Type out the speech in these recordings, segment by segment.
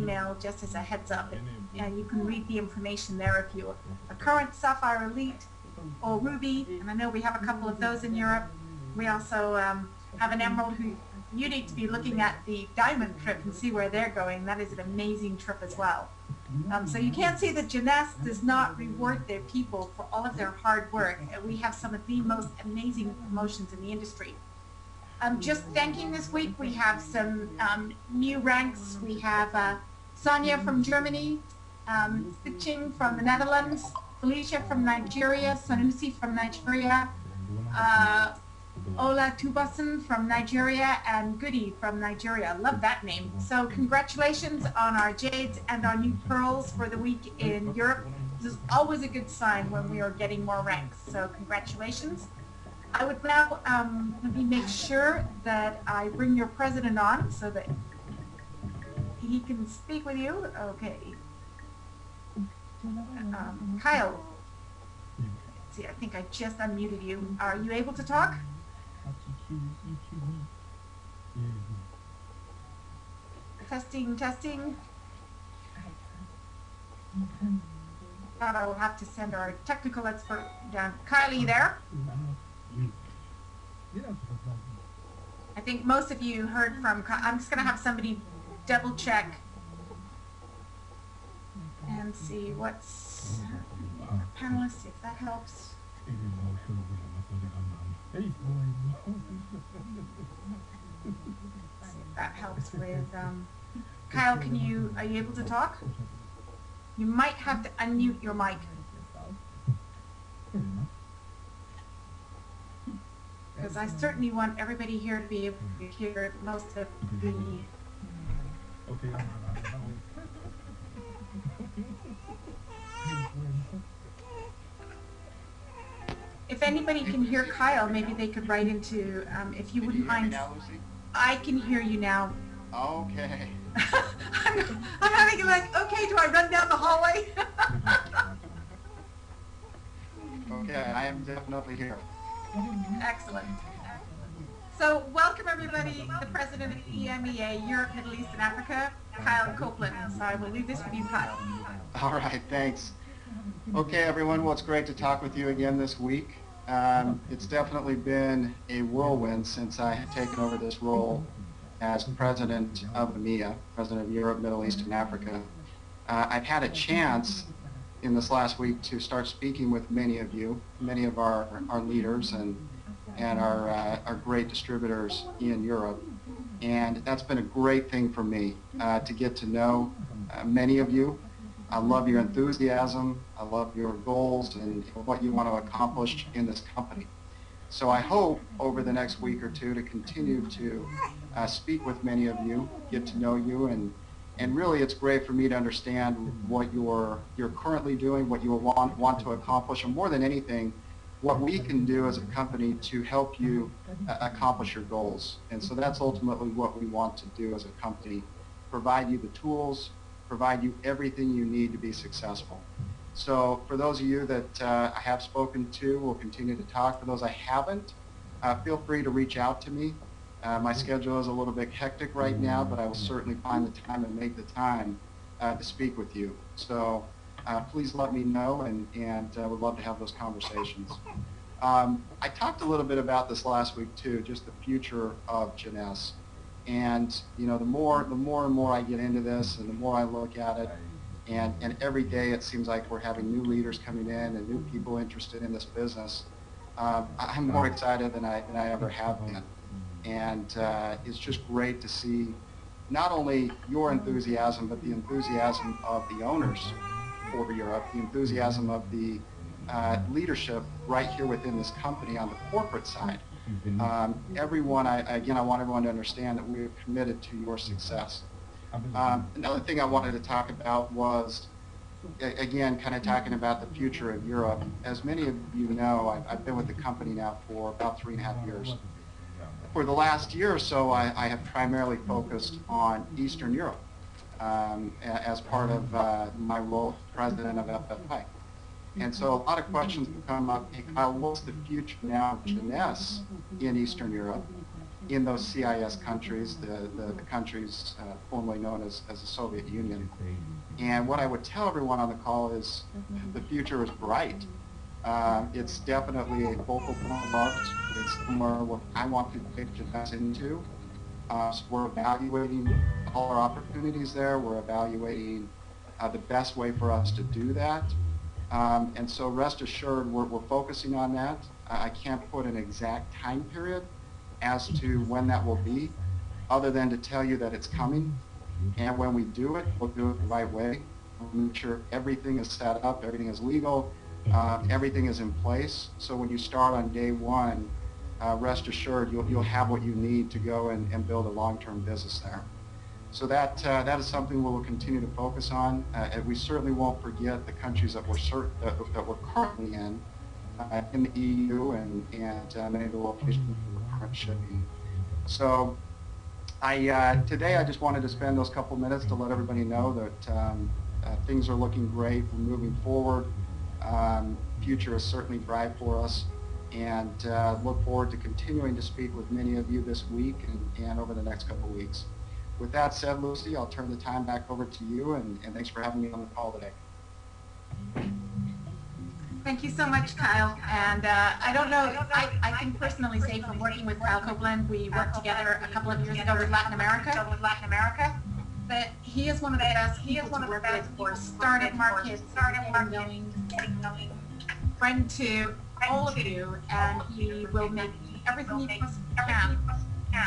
email just as a heads up, and you can read the information there if you're a current Sapphire Elite or Ruby, and I know we have a couple of those in Europe. We also have an Emerald who you need to be looking at the Diamond trip and see where they're going. That is an amazing trip as well. So you can see that Jeunesse does not reward their people for all of their hard work. We have some of the most amazing promotions in the industry. Just thanking this week, we have some new ranks. We have Sonia from Germany, Siching from the Netherlands, Felicia from Nigeria, Sanusi from Nigeria, Ola Tubasan from Nigeria, and Goody from Nigeria. Love that name. So congratulations on our jades and our new pearls for the week in Europe. This is always a good sign when we are getting more ranks. So congratulations. I would now let me make sure that I bring your president on so that he can speak with you. Okay. Kyle. Let's see, I think I just unmuted you. Are you able to talk? Testing, testing. Thought I will have to send our technical expert down. Kylie there? I think most of you heard from, I'm just going to have somebody double check and see what's panelists, if that helps. See if that helps with, Kyle, are you able to talk? You might have to unmute your mic. Because I certainly want everybody here to be able to hear most of the... If anybody can hear Kyle, maybe they could write into, if you wouldn't mind. I can hear you now. Okay. I'm having like, okay, do I run down the hallway? Okay, I am definitely here. Excellent. So welcome everybody, the president of EMEA, Europe, Middle East and Africa, Kyle Copeland. So I will leave this with you, Kyle. All right, thanks. Okay, everyone, well, it's great to talk with you again this week. It's definitely been a whirlwind since I have taken over this role as president of EMEA, president of Europe, Middle East, and Africa. I've had a chance in this last week to start speaking with many of you, many of our leaders and our great distributors in Europe. And that's been a great thing for me to get to know many of you. I love your enthusiasm, I love your goals and what you want to accomplish in this company. So I hope over the next week or two to continue to speak with many of you, get to know you, and really it's great for me to understand what you're currently doing, what you want to accomplish, and more than anything, what we can do as a company to help you accomplish your goals. And so that's ultimately what we want to do as a company, provide you the tools, provide you everything you need to be successful. So for those of you that I have spoken to, we'll continue to talk. For those I haven't, feel free to reach out to me. My schedule is a little bit hectic right now, but I will certainly find the time and make the time to speak with you. So please let me know, and would love to have those conversations. I talked a little bit about this last week too, just the future of Jeunesse. And you know, the more and more I get into this, and the more I look at it, and every day it seems like we're having new leaders coming in and new people interested in this business. I'm more excited than I ever have been, and it's just great to see not only your enthusiasm, but the enthusiasm of the owners for Europe, the enthusiasm of the leadership right here within this company on the corporate side. Everyone, again, I want everyone to understand that we're committed to your success. Another thing I wanted to talk about was, again, kind of talking about the future of Europe. As many of you know, I've been with the company now for about 3.5 years. For the last year or so, I have primarily focused on Eastern Europe as part of my role as president of FFI. And so a lot of questions have come up, hey, Kyle, what's the future now of Jeunesse in Eastern Europe? in those CIS countries, the countries formerly known as the Soviet Union. And what I would tell everyone on the call is the future is bright. It's definitely a focal point of ours. It's somewhere what I want to take us into. So we're evaluating all our opportunities there. We're evaluating the best way for us to do that. And so rest assured, we're focusing on that. I can't put an exact time period as to when that will be, other than to tell you that it's coming. And when we do it, we'll do it the right way. We'll make sure everything is set up, everything is legal, everything is in place. So when you start on day one, rest assured you'll have what you need to go and build a long-term business there. So that is something we'll continue to focus on. And we certainly won't forget the countries that we're currently in the EU and many of the locations we're currently shipping. So today I just wanted to spend those couple minutes to let everybody know that things are looking great. We're moving forward. Future is certainly bright for us, and look forward to continuing to speak with many of you this week and over the next couple of weeks. With that said, Lucy, I'll turn the time back over to you, and thanks for having me on the call today. Thank you so much, Kyle. And I don't know, I can personally say from working with Kyle Copeland, we worked together a couple of years ago with Latin America, that he is one of the best people to work with for startup markets, getting knowing, friend to all of you, and he will make everything he possibly can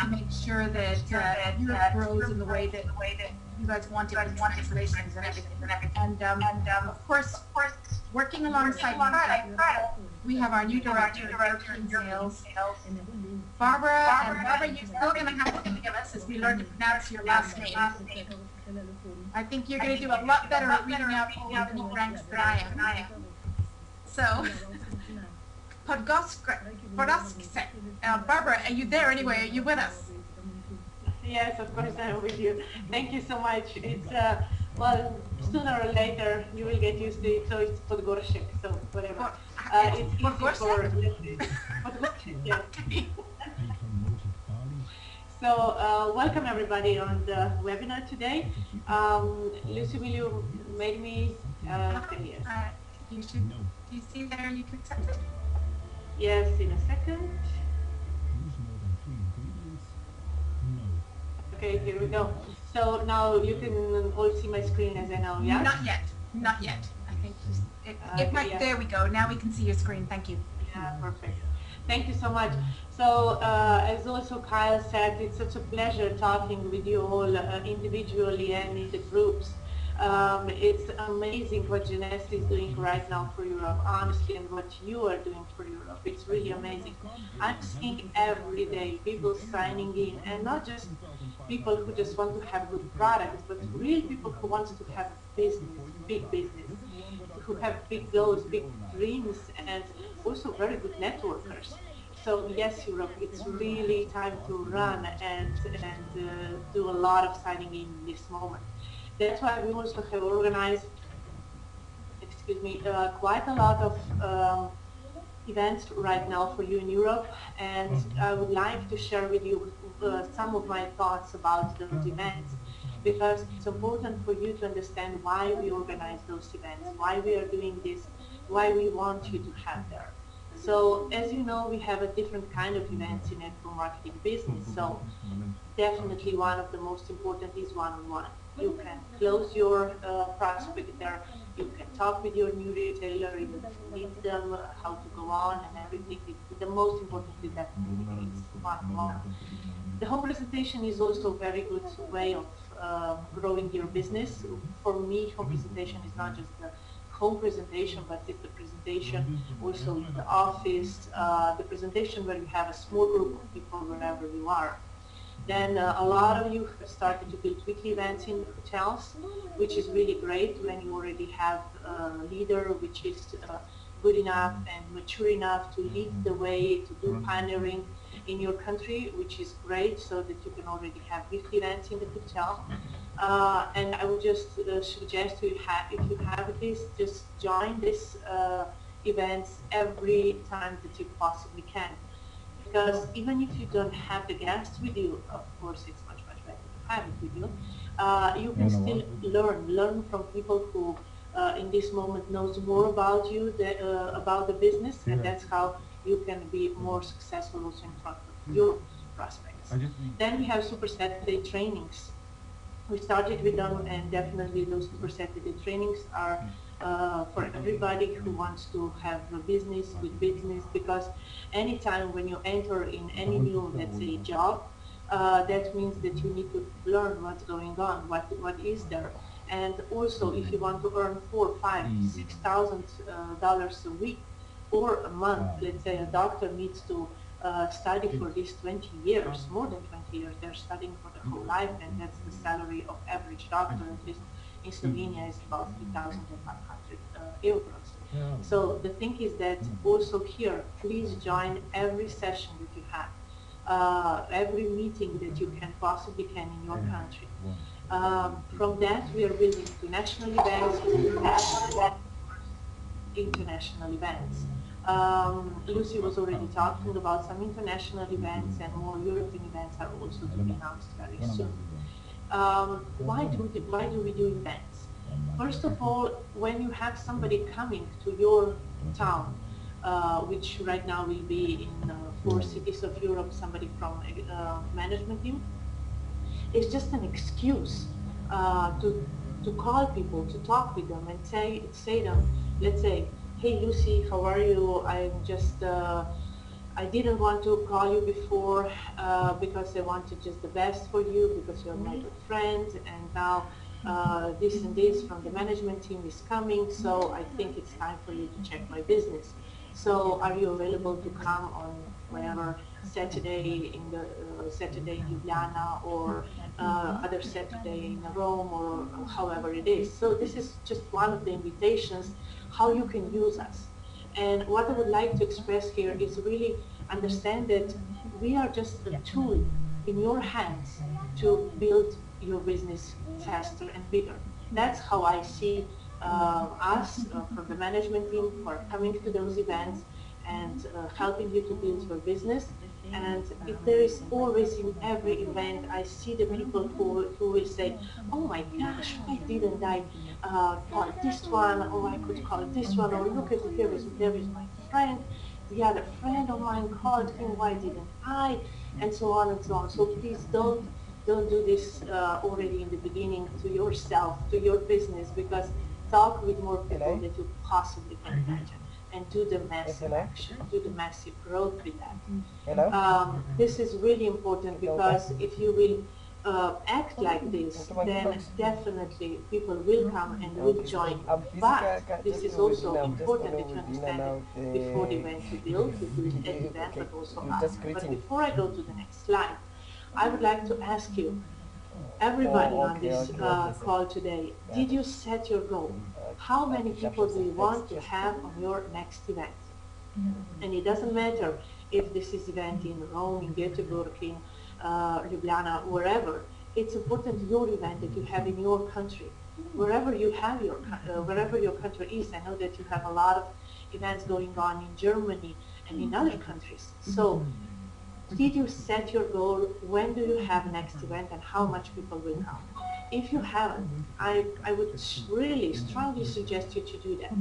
to make sure that Europe grows in the way that you guys want it with translations and everything. And of course, working alongside Fred, we have our new director of European sales, Barbara. And Barbara, you're still going to have to forgive us as we learn to pronounce your last name. I think you're going to do a lot better at reading out all of the new ranks than I am. So, Podgorsk, Barbara, are you there anyway? Are you with us? Yes, of course I'm with you. Thank you so much. It's, well, sooner or later you will get used to it, so it's Podgorshek, so whatever. It's easy for Podgorshek, yes. So, welcome everybody on the webinar today. Lucy, will you make me yes. You should, do you see there you can accept it? Yes, in a second. Okay, here we go. So now you can all see my screen as I know, yeah? Not yet. I think it might, yeah. There we go. Now we can see your screen. Thank you. Yeah, perfect. Thank you so much. So as also Kyle said, it's such a pleasure talking with you all individually and in the groups. It's amazing what Genest is doing right now for Europe, honestly, and what you are doing for Europe. It's really amazing. I'm seeing every day people signing in, and not just people who just want to have good products, but real people who want to have business, big business, who have big goals, big dreams, and also very good networkers. So yes, Europe, it's really time to run and do a lot of signing in this moment. That's why we also have organized, quite a lot of events right now for you in Europe, and I would like to share with you some of my thoughts about those events, because it's important for you to understand why we organize those events, why we are doing this, why we want you to have there. So as you know, we have a different kind of events in network marketing business, so definitely one of the most important is one-on-one. You can close your prospect there, you can talk with your new retailer, you meet them, how to go on and everything. The most important is that it's one-on-one. The home presentation is also a very good way of growing your business. For me, home presentation is not just the home presentation, but it's the presentation also in the office, the presentation where you have a small group of people wherever you are. Then a lot of you have started to build weekly events in hotels, which is really great when you already have a leader which is good enough and mature enough to lead the way, to do pioneering in your country, which is great, so that you can already have weekly events in the hotel. And I would just suggest if you have this, just join this events every time that you possibly can. because even if you don't have the guest with you, of course it's much, much better to have it with you, you can still learn from people who in this moment knows more about you, about the business, and that's how you can be more successful also in front of your prospects. Then we have Super Saturday trainings. We started with them, and definitely those Super Saturday trainings are for everybody who wants to have a business with business, because anytime when you enter in any new, let's say, job, that means that you need to learn what's going on, what is there. And also, if you want to earn $4,000, $5,000, $6,000 a week or a month, let's say a doctor needs to study for these 20 years, more than 20 years, they're studying for the whole life, and that's the salary of average doctor, at least in Slovenia, is about 3,500 euros. So the thing is that also here, please join every session that you have, every meeting that you can possibly can in your country. From that, we are building to national events, international events. Lucy was already talking about some international events, and more European events are also to be announced very soon. Why do we do events? First of all, when you have somebody coming to your town, which right now will be in 4 cities of Europe, somebody from management team, it's just an excuse to call people, to talk with them, and say them, let's say, hey Lucy, how are you? I'm just, I didn't want to call you before because I wanted just the best for you, because you're my good friend, and now this and this from the management team is coming, so I think it's time for you to check my business. So are you available to come on whatever Saturday in the Saturday in Ljubljana, or other Saturday in Rome, or however it is. So this is just one of the invitations how you can use us. And what I would like to express here is really understand that we are just a tool in your hands to build your business faster and bigger. That's how I see us from the management team who are coming to those events and helping you to build your business. And if there is always in every event, I see the people who will say, oh my gosh, why didn't I call this one, or I could call this one, or look at there is my friend, the other friend of mine called him, why didn't I, and so on and so on. So please don't do this already in the beginning to yourself, to your business, because talk with more people that you possibly can imagine, and do the massive action, do the massive growth with that. This is really important, because if you will act like this, then definitely people will come and will join. But this is also important that you understand that before the event you build an event, but also us. But before I go to the next slide, I would like to ask you, everybody on this call today, did you set your goal? How many people do you want to have on your next event? And it doesn't matter if this is event in Rome, in Göteborg, in Ljubljana, wherever. It's important your event that you have in your country, wherever you have your wherever your country is. I know that you have a lot of events going on in Germany and in other countries. So, did you set your goal? When do you have next event, and how much people will come? If you haven't, I would really strongly suggest you to do that,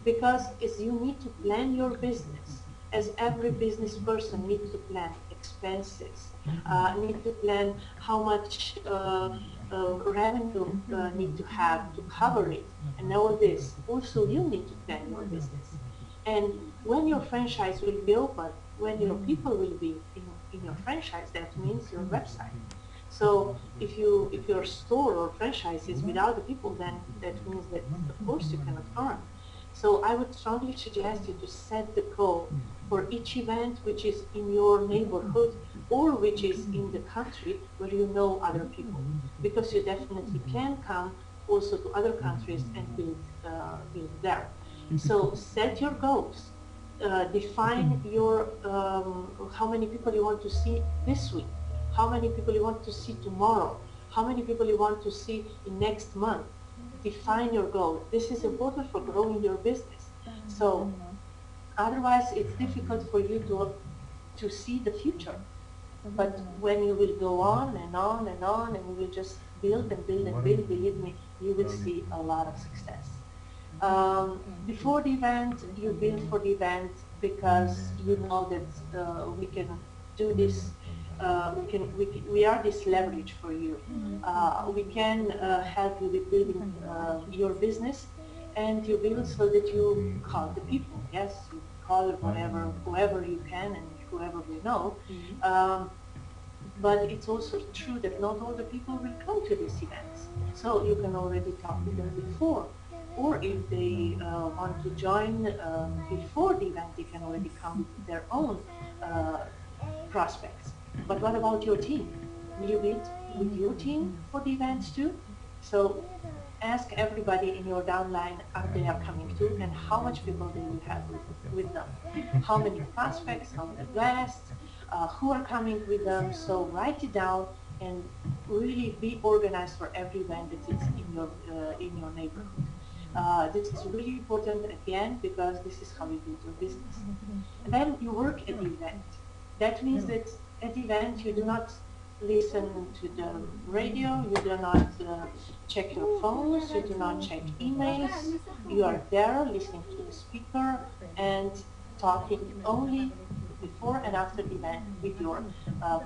because you need to plan your business, as every business person needs to plan expenses, need to plan how much revenue need to have to cover it, and all this. Also, you need to plan your business. And when your franchise will be open, when your people will be in your franchise, that means your website. So if your store or franchise is without the people, then that means that of course you cannot earn. So I would strongly suggest you to set the goal for each event which is in your neighborhood, or which is in the country where you know other people, because you definitely can come also to other countries and build there. So set your goals. Define your how many people you want to see this week, how many people you want to see tomorrow, how many people you want to see in next month. Define your goal. This is important for growing your business. So otherwise it's difficult for you to see the future. But when you will go on and on and on, and you will just build and build and build, believe me, you will see a lot of success. Before the event, you build for the event because you know that we can do this. We are this leverage for you. We can help you with building your business, and you build so that you call the people. Yes, you call whoever you can and whoever you know. But it's also true that not all the people will come to these events. So you can already talk with them before. Or if they want to join before the event, they can already come with their own prospects. But what about your team? Will you build with your team for the events too? So ask everybody in your downline they are coming to and how much people they will have with them. How many prospects, how many guests, who are coming with them. So write it down and really be organized for every event that is in your neighborhood. This is really important at the end because this is how you build your business. And then you work at the event. That means that at the event you do not listen to the radio, you do not check your phones, you do not check emails. You are there listening to the speaker and talking only before and after the event with your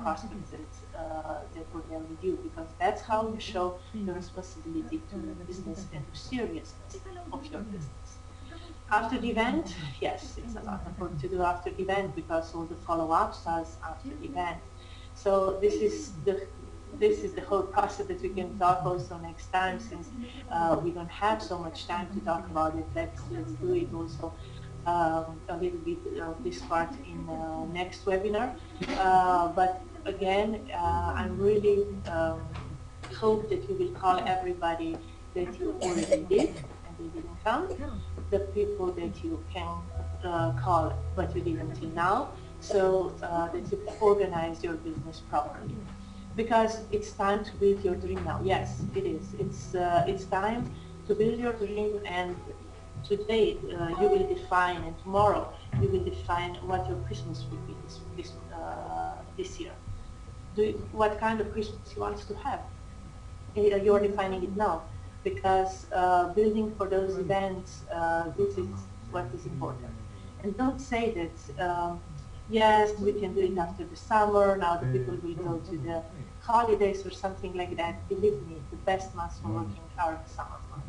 prospects that were there with you, because that's how you show your responsibility to the business and the seriousness of your business. After the event, yes, it's a lot of work to do after the event because all the follow-up starts after the event. So this is the whole process that we can talk also next time, since we don't have so much time to talk about it. Let's do it also a little bit of this part in next webinar. But again, I'm really hope that you will call everybody that you already did and they didn't come, the people that you can call but you didn't till now, so that you can organize your business properly. Because it's time to build your dream now. Yes, it is. It's time to build your dream, and today you will define, and tomorrow you will define what your Christmas will be this year. What kind of Christmas you want to have? You are defining it now, because building for those events, this is what is important. And don't say that, yes, we can do it after the summer, now the people will go to the holidays or something like that. Believe me, the best months for working are the summer months.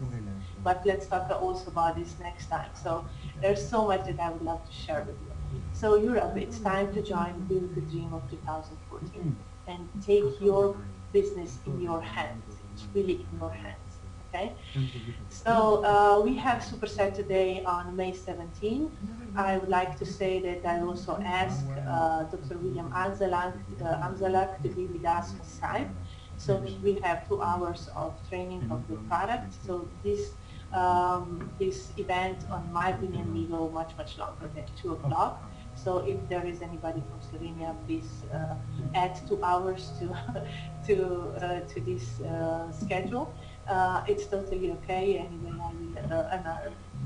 But let's talk also about this next time. So there's so much that I would love to share with you. So Europe, it's time to join Build the Dream of 2014 and take your business in your hands. It's really in your hands. Okay, so we have Super Saturday on May 17. I would like to say that I also asked Dr. William Amzalak to be with us on Skype. So we have 2 hours of training of the product. So this event, on my opinion, will go much longer than 2 o'clock. So if there is anybody from Slovenia, please add 2 hours to this schedule. It's totally okay. Anyway,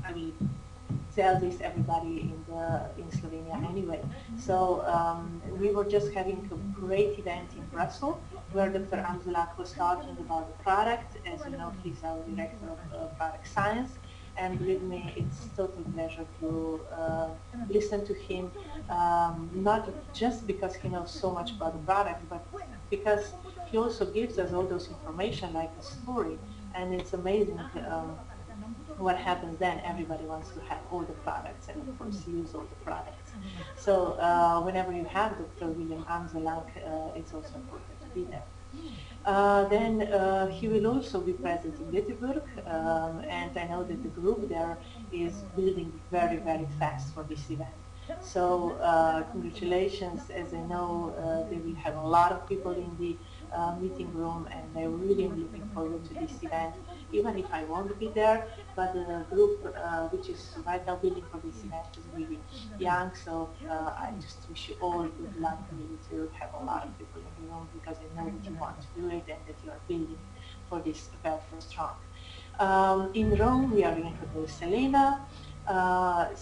I will tell this everybody in Slovenia anyway. So we were just having a great event in Brussels where Dr. Amzalak was talking about the product. As you know, he's our director of product science. And believe me, it's a total pleasure to listen to him, not just because he knows so much about the product, but because he also gives us all those information like a story. And it's amazing what happens then. Everybody wants to have all the products and of course use all the products. So whenever you have Dr. William Amzalak, it's also important to be there. Then he will also be present in Göteborg, and I know that the group there is building very fast for this event. So congratulations, as I know they will have a lot of people in the meeting room, and I really am looking forward to this event, even if I won't be there. But the group which is right now building for this event is really young, so I just wish you all good luck, really, to have a lot of people in the room, because I know that you want to do it and that you are building for this very strong. In Rome, we are in Hotel Selena. I'm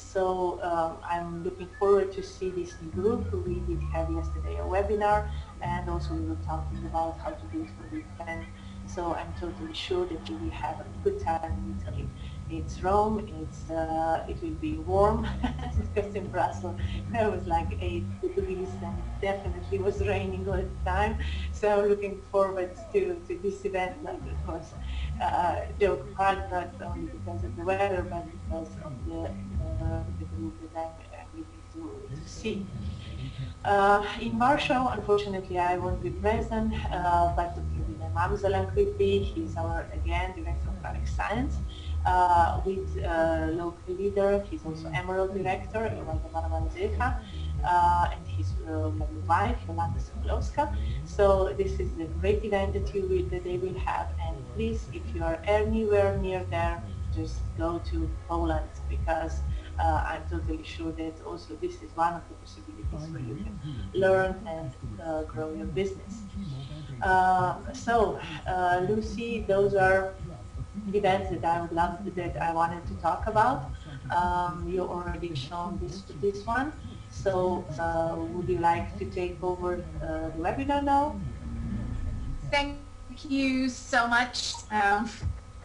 looking forward to see this new group. We did have yesterday a webinar, and also we were talking about how to do it for the event. So I'm totally sure that we will have a good time in Italy. It's Rome, it will be warm, because in Brussels there was like 8 degrees and definitely was raining all the time. So I'm looking forward to this event, like it was joke apart, not only because of the weather, but because of the group that I'm looking to see. In Warsaw, unfortunately, I won't be present, but Mamzalan will be. He's our, again, Director of Product Science, with local leader. He's also Emerald Director, Waldemar Manzecha, and his wife, Jolanta Sokolowska. So this is a great event that they will have, and please, if you are anywhere near there, just go to Poland, because I'm totally sure that also this is one of the possibilities where you can learn and grow your business. Lucy, those are the events that I wanted to talk about. You already shown this one. So would you like to take over the webinar now? Thank you so much.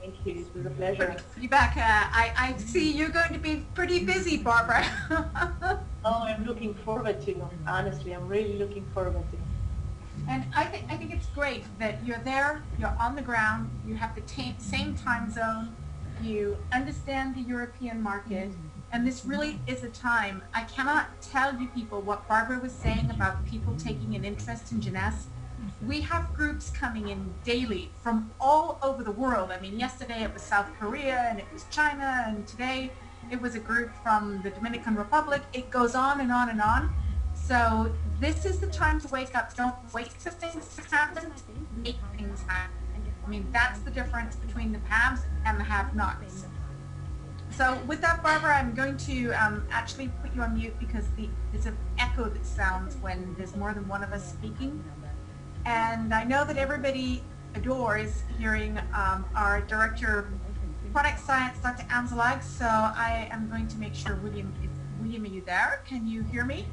Thank you. It was a pleasure. Feedback. I see you're going to be pretty busy, Barbara. Oh, I'm looking forward to it. Honestly, I'm really looking forward to it. And I think it's great that you're there, you're on the ground, you have the same time zone, you understand the European market, and this really is a time. I cannot tell you people what Barbara was saying about people taking an interest in Jeunesse. We have groups coming in daily from all over the world. I mean, yesterday it was South Korea, and it was China, and today it was a group from the Dominican Republic. It goes on and on and on. So this is the time to wake up. Don't wait for things to happen. Make things happen. I mean, that's the difference between the haves and the have-nots. So with that, Barbara, I'm going to actually put you on mute, because there's an echo that sounds when there's more than one of us speaking. And I know that everybody adores hearing our Director of Product Science, Dr. Amzalag, so I am going to make sure, William, are you there? Can you hear me?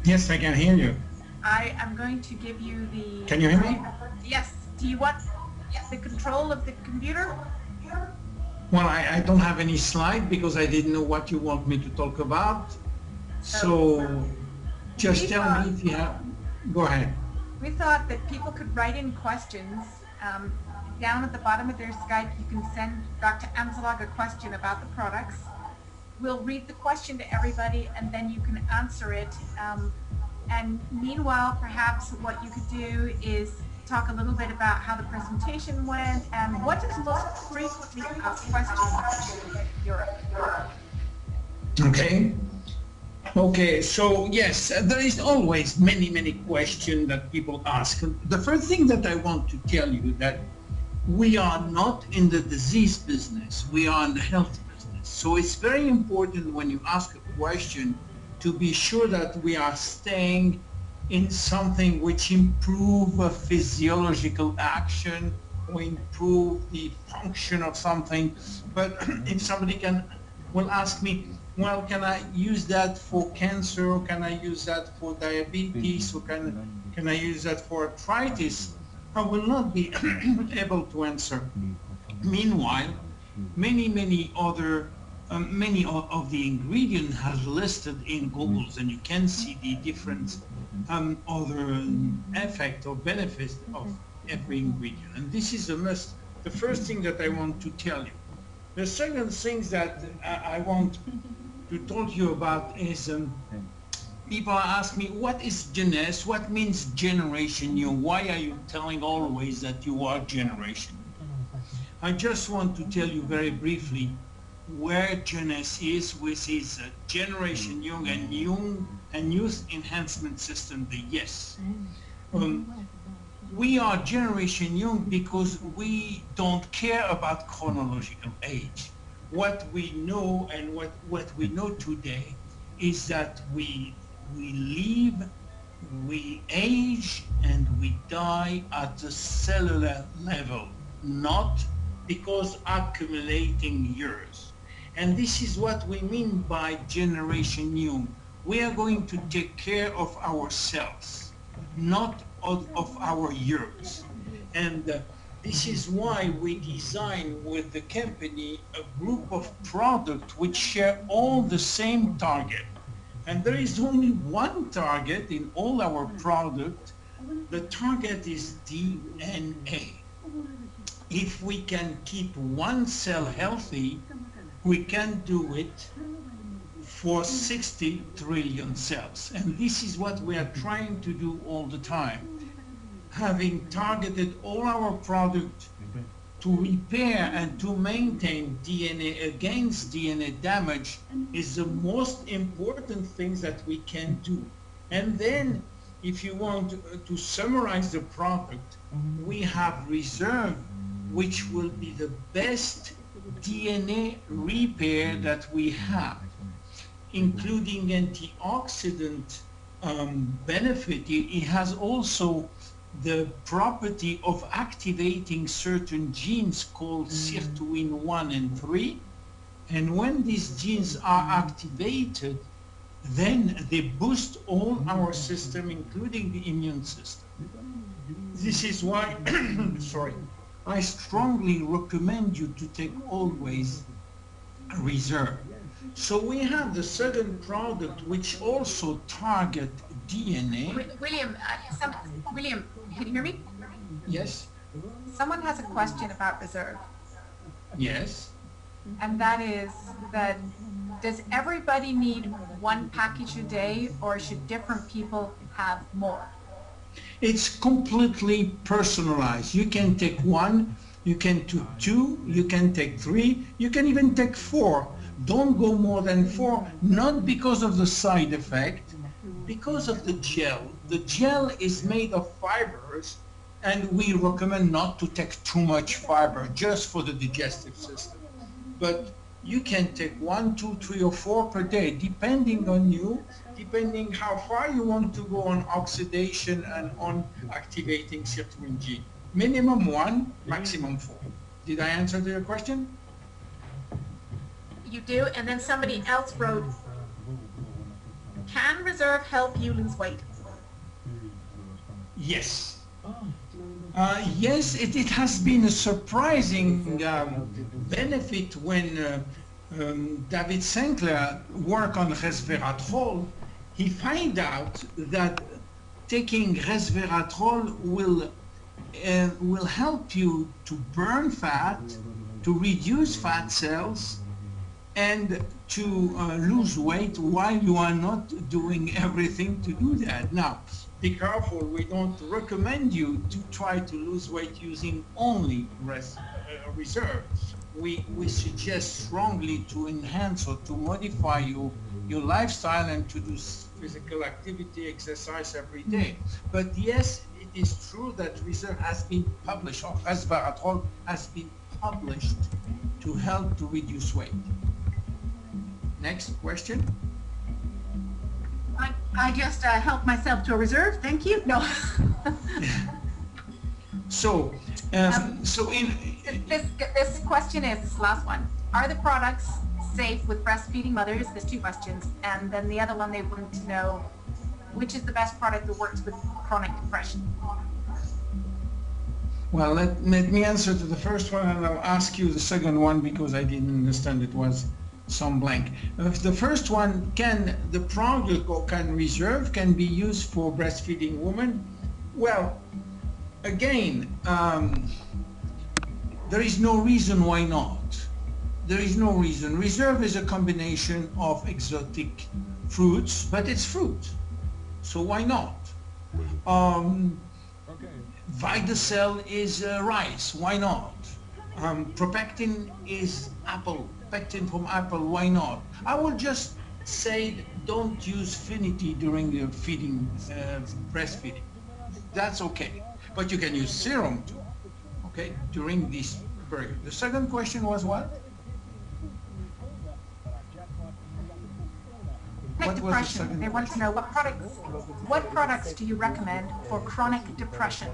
Yes, I can hear you. I am going to give you the... Can you hear me? Yes. Do you want the control of the computer? Well, I don't have any slide because I didn't know what you want me to talk about. So just tell me if you have... Go ahead. We thought that people could write in questions. Down at the bottom of their Skype, you can send Dr. Amzalag a question about the products. We'll read the question to everybody, and then you can answer it. And meanwhile, perhaps what you could do is talk a little bit about how the presentation went and what is most frequently asked questions in Europe. Okay. Okay, so yes, there is always many questions that people ask. The first thing that I want to tell you that we are not in the disease business, we are in the health business. So it's very important when you ask a question to be sure that we are staying in something which improve a physiological action or improve the function of something. But if somebody will ask me, well, can I use that for cancer, or can I use that for diabetes, or can I use that for arthritis? I will not be able to answer. Meanwhile, many other many of the ingredients have listed in Google, and you can see the different other effect or benefits of every ingredient. And this is the first thing that I want to tell you. The second thing that I want to talk to you about is people ask me, what is Jeunesse? What means Generation Young? Why are you telling always that you are Generation? I just want to tell you very briefly where Jeunesse is with his Generation Young and Youth Enhancement System, the YES. We are Generation Young because we don't care about chronological age. What we know and what we know today is that we live, we age, and we die at the cellular level, not because accumulating years. And this is what we mean by Generation New. We are going to take care of ourselves, not of our years. And this is why we design with the company a group of products which share all the same target. And there is only one target in all our products. The target is DNA. If we can keep one cell healthy, we can do it for 60 trillion cells. And this is what we are trying to do all the time. Having targeted all our products to repair and to maintain DNA against DNA damage is the most important thing that we can do. And then, if you want to summarize the product, we have Reserve, which will be the best DNA repair that we have, including antioxidant benefit. It has also the property of activating certain genes called sirtuin 1 and 3. And when these genes are activated, then they boost all our system, including the immune system. This is why, sorry, I strongly recommend you to take always Reserve. So we have the second product which also target DNA. William, William, can you hear me? Yes. Someone has a question about Reserve, Yes. and that is that does everybody need one package a day, or should different people have more? It's completely personalized. You can take one, you can take two, you can take three, you can even take four. Don't go more than four, not because of the side effect, because of the gel. The gel is made of fibers, and we recommend not to take too much fiber just for the digestive system. But you can take 1, 2, 3, or 4 per day, depending on you, depending how far you want to go on oxidation and on activating sirtuin gene. Minimum 1, maximum 4. Did I answer your question? You do, and then somebody else wrote, can Reserve help you lose weight? Yes. Yes, it has been a surprising benefit when David Sinclair worked on resveratrol. He found out that taking resveratrol will help you to burn fat, to reduce fat cells, and to lose weight while you are not doing everything to do that. Now, be careful, we don't recommend you to try to lose weight using only Reserve. We suggest strongly to enhance or to modify your lifestyle and to do physical activity, exercise every day. But yes, it is true that Reserve has been published, or resveratrol has been published to help to reduce weight. Next question. I just helped myself to a Reserve, thank you. No. So, This question is, this last one, are the products safe with breastfeeding mothers? There's 2 questions. And then the other one, they want to know, which is the best product that works with chronic depression? well, let me answer to the first one, and I'll ask you the second one because I didn't understand, it was some blank. The first one, can the product or can Reserve can be used for breastfeeding women? Well, again, there is no reason why not. There is no reason. Reserve is a combination of exotic fruits, but it's fruit, so why not? Vitacell is rice, why not? Propectin is apple, pectin from apple, why not? I will just say don't use Finity during the feeding, breastfeeding. That's okay, but you can use serum too, okay, during this period. The second question was what? Chronic depression. They want to know what products do you recommend for chronic depression?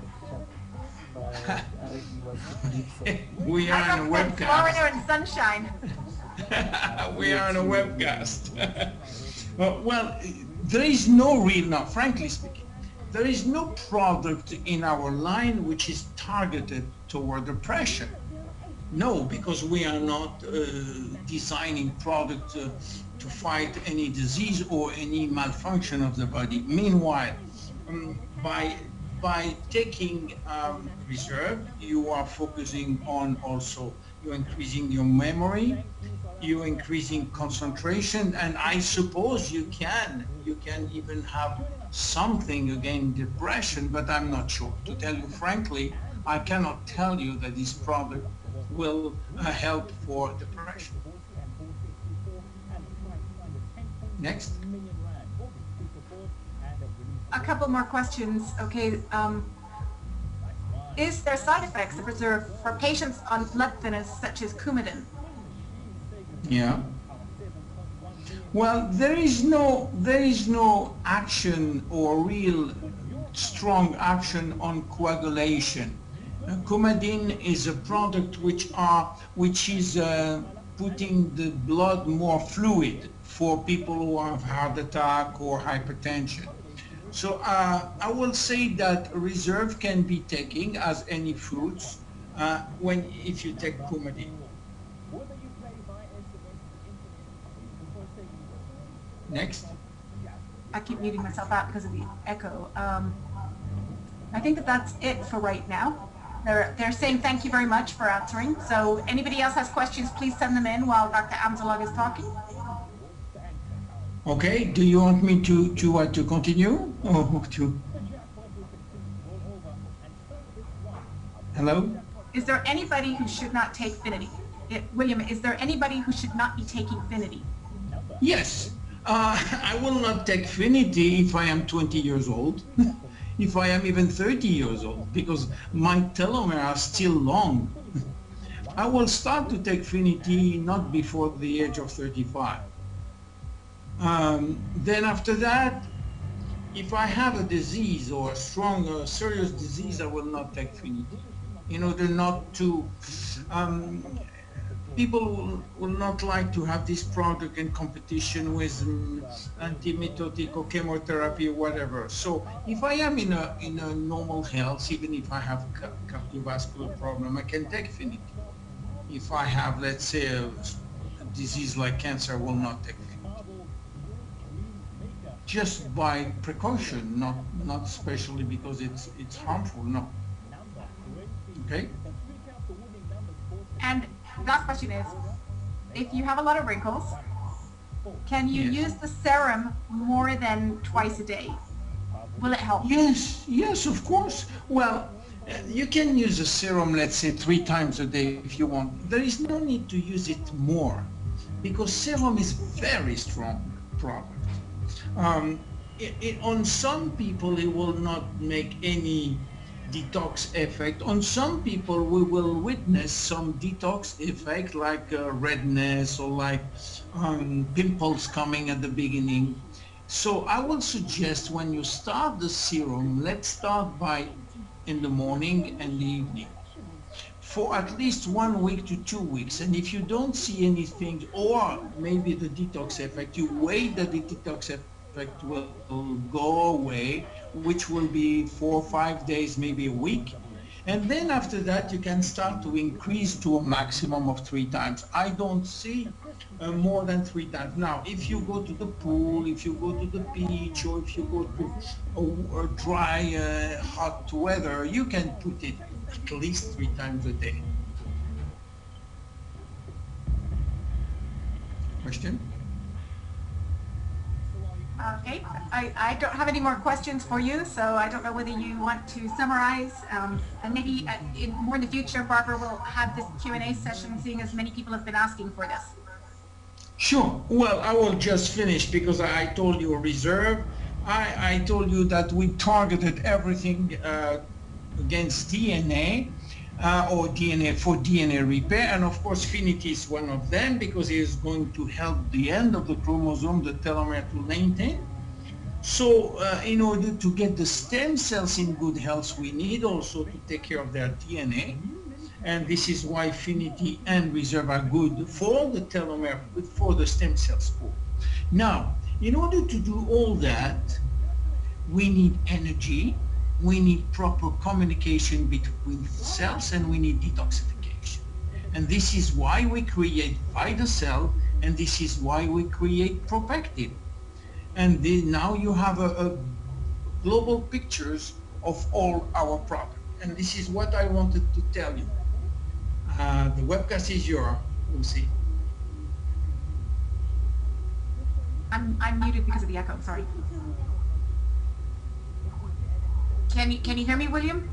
We are I on a represent webcast. Florida and sunshine. We are on a webcast. Well, there is no real, now frankly speaking, there is no product in our line which is targeted toward depression. No, because we are not designing product to fight any disease or any malfunction of the body. Meanwhile, by taking Reserve, you are focusing on also, you're increasing your memory, you're increasing concentration, and I suppose you can even have something against depression, but I'm not sure. To tell you frankly, I cannot tell you that this product will help for depression. Next. A couple more questions. Okay. Is there side effects of Reserve for patients on blood thinners such as Coumadin? Yeah. Well, there is no action or real strong action on coagulation. Coumadin is a product which is putting the blood more fluid for people who have heart attack or hypertension. So I will say that Reserve can be taken as any fruits if you take Coumadin. Next. I keep muting myself out because of the echo. I think that's it for right now. They're saying thank you very much for answering. So anybody else has questions, please send them in while Dr. Amzalog is talking. Okay. Do you want me to continue or to? Hello. Is there anybody who should not take Finity? William, is there anybody who should not be taking Finity? Yes. I will not take Finity if I am 20 years old, if I am even 30 years old, because my telomeres are still long. I will start to take Finity not before the age of 35. Then after that, if I have a disease or a strong or serious disease, I will not take Finity, in order not to people will not like to have this product in competition with antimitotic or chemotherapy or whatever. So if I am in a normal health, even if I have cardiovascular problem, I can take Finity. If I have, let's say, a disease like cancer, I will not take Finity. Just by precaution, not especially because it's harmful, no. Okay? And last question is, if you have a lot of wrinkles, can you use the serum more than twice a day? Will it help? Yes, of course. Well, you can use a serum, let's say 3 times a day if you want. There is no need to use it more, because serum is very strong product. On some people it will not make any detox effect. On some people we will witness some detox effect, like redness or like pimples coming at the beginning. So I will suggest, when you start the serum, let's start by in the morning and the evening for at least 1 week to 2 weeks. And if you don't see anything, or maybe the detox effect, you wait that the detox effect will go away, which will be 4 or 5 days, maybe a week. And then after that, you can start to increase to a maximum of 3 times. I don't see more than 3 times. Now, if you go to the pool, if you go to the beach, or if you go to a dry, hot weather, you can put it at least 3 times a day. Question? Okay, I don't have any more questions for you, so I don't know whether you want to summarize, and maybe more in the future, Barbara will have this Q&A session, seeing as many people have been asking for this. Sure. Well, I will just finish, because I told you Reserve. I told you that we targeted everything against DNA, or DNA repair, and of course Finity is one of them, because it is going to help the end of the chromosome, the telomere, to lengthen. So in order to get the stem cells in good health, we need also to take care of their DNA. And this is why Finity and Reserve are good for the telomere, for the stem cells pool. Now, in order to do all that, we need energy, we need proper communication between cells, and we need detoxification. And this is why we create VitaCell, and this is why we create Propectin. And now you have a global pictures of all our products. And this is what I wanted to tell you. The webcast is yours, Lucy. I'm muted because of the echo, sorry. Can you hear me, William?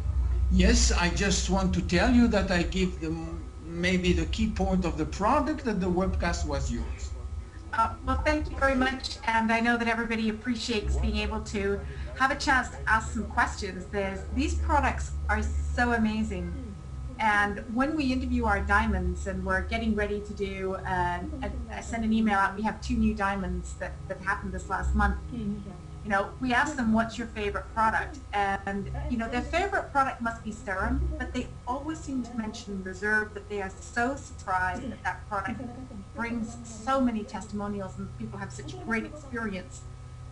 Yes, I just want to tell you that I give them maybe the key point of the product, that the webcast was yours. Well, thank you very much, and I know that everybody appreciates being able to have a chance to ask some questions. These products are so amazing, and when we interview our diamonds and we're getting ready to do, I send an email out, we have 2 new diamonds that happened this last month. You know, we ask them, what's your favorite product? And, you know, their favorite product must be Serum, but they always seem to mention Reserve, that they are so surprised that that product brings so many testimonials and people have such great experience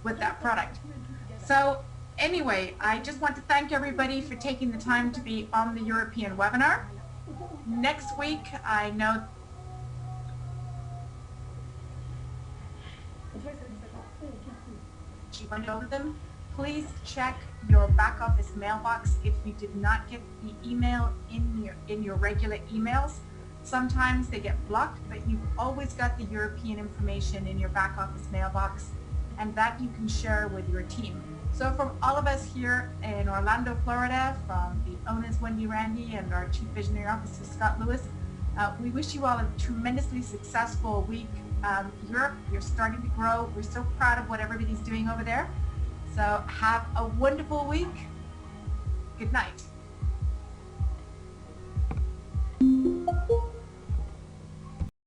with that product. So anyway, I just want to thank everybody for taking the time to be on the European webinar. Next week, I know you went over them. Please check your back office mailbox if you did not get the email in your regular emails. Sometimes they get blocked, but you've always got the European information in your back office mailbox, and that you can share with your team. So from all of us here in Orlando, Florida, from the owners Wendy Randy and our Chief Visionary Officer Scott Lewis, we wish you all a tremendously successful week. Europe, you're starting to grow. We're so proud of what everybody's doing over there. So have a wonderful week. Good night.